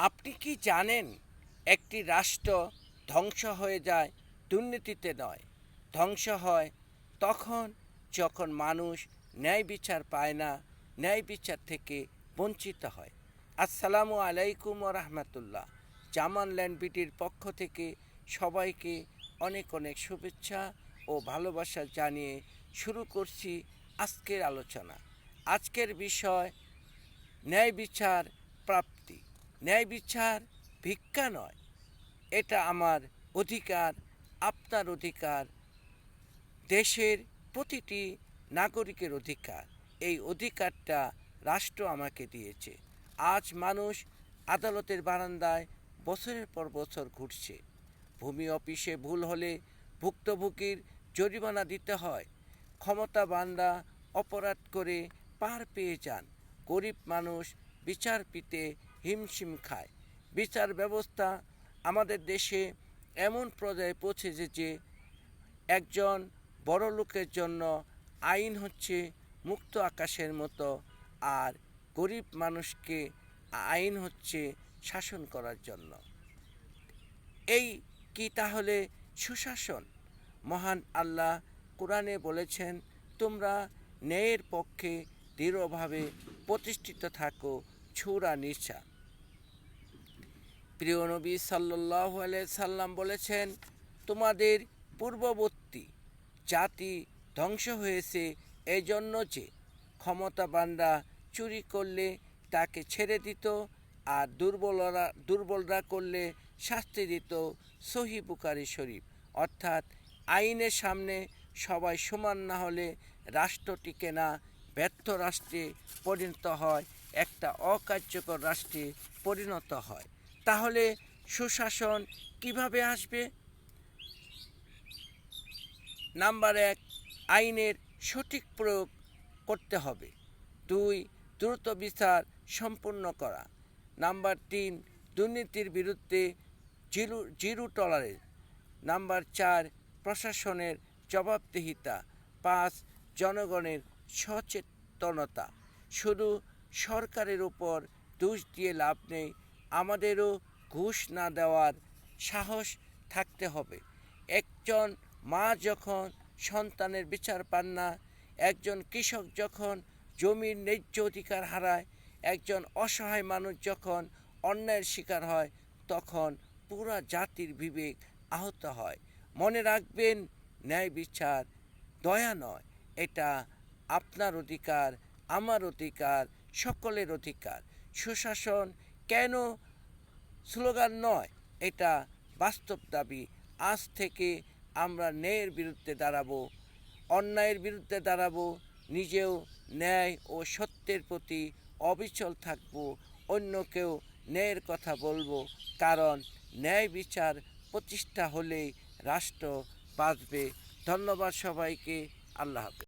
আপনি কি জানেন একটি রাষ্ট্র ধ্বংস হয়ে যায় দুর্নীতিতে নয়, ধ্বংস হয় তখন যখন মানুষ ন্যায় বিচার পায় না, ন্যায় বিচার থেকে বঞ্চিত হয়। আসসালামু আলাইকুম রহমতুল্লাহ। জামান ল্যান্ড বিটির পক্ষ থেকে সবাইকে অনেক অনেক শুভেচ্ছা ও ভালোবাসা জানিয়ে শুরু করছি আজকের আলোচনা। আজকের বিষয় ন্যায় বিচার প্রাপ্তি। ন্যায় বিচার ভিক্ষা নয়, এটা আমার অধিকার, আপনার অধিকার, দেশের প্রতিটি নাগরিকের অধিকার। এই অধিকারটা রাষ্ট্র আমাকে দিয়েছে। আজ মানুষ আদালতের বারান্দায় বছরের পর বছর ঘুরছে। ভূমি অফিসে ভুল হলে ভুক্তভোগীর জরিমানা দিতে হয়। ক্ষমতাবানরা অপরাধ করে পার পেয়ে যান। গরিব মানুষ বিচার পেতে হিমশিম খায়। বিচার ব্যবস্থা আমাদের দেশে এমন পর্যায়ে পৌঁছেছে যে একজন বড় লোকের জন্য আইন হচ্ছে মুক্ত আকাশের মতো, আর গরিব মানুষকে আইন হচ্ছে শাসন করার জন্য। এই কি তাহলে সুশাসন? মহান আল্লাহ কোরআনে বলেছেন, তোমরা ন্যায়ের পক্ষে দৃঢ়ভাবে প্রতিষ্ঠিত থাকো ছুরা নিশা। প্রিয় নবী সাল্লাল্লাহু আলাইহি সাল্লাম বলেছেন, তোমাদের পূর্ববর্তী জাতি ধ্বংস হয়েছে এই জন্য যে ক্ষমতাবানরা চুরি করলে তাকে ছেড়ে দিত, আর দুর্বলরা করলে শাস্তি দিত। সহিহ বুখারী শরীফ। অর্থাৎ আইনের সামনে সবাই সমান না হলে রাষ্ট্র টিকে না, ব্যর্থ রাষ্ট্রে পরিণত হয়, একটা অকার্যকর রাষ্ট্রে পরিণত হয়। তাহলে সুশাসন কিভাবে আসবে? নাম্বার 1, আইনের সঠিক প্রয়োগ করতে হবে। 2, দ্রুত বিচার সম্পন্ন করা। নাম্বার 3, দুর্নীতির বিরুদ্ধে জিরো টলারেন্স। নাম্বার 4, প্রশাসনের জবাবদিহিতা। 5, জনগণের সচেতনতা। শুধু সরকারের উপর দোষ দিয়ে লাভ নেই, আমাদেরও ঘুষ না দেওয়ার সাহস থাকতে হবে। একজন মা যখন সন্তানের বিচার পান না, একজন কৃষক যখন জমির ন্যায্য অধিকার হারায়, একজন অসহায় মানুষ যখন অন্যায়ের শিকার হয়, তখন পুরা জাতির বিবেক আহত হয়। মনে রাখবেন, ন্যায় বিচার দয়া নয়, এটা আপনার অধিকার, আমার অধিকার, সকলের অধিকার। সুশাসন কেন স্লোগান নয়, এটা বাস্তব দাবি। আজ থেকে আমরা ন্যায়ের বিরুদ্ধে দাঁড়াবো, অন্যায়ের বিরুদ্ধে দাঁড়াবো, নিজেও ন্যায় ও সত্যের প্রতি অবিচল থাকব, অন্যকেও ন্যায়ের কথা বলবো। কারণ ন্যায় বিচার প্রতিষ্ঠা হলেই রাষ্ট্র বাঁচবে। ধন্যবাদ সবাইকে। আল্লাহ হাফেজ।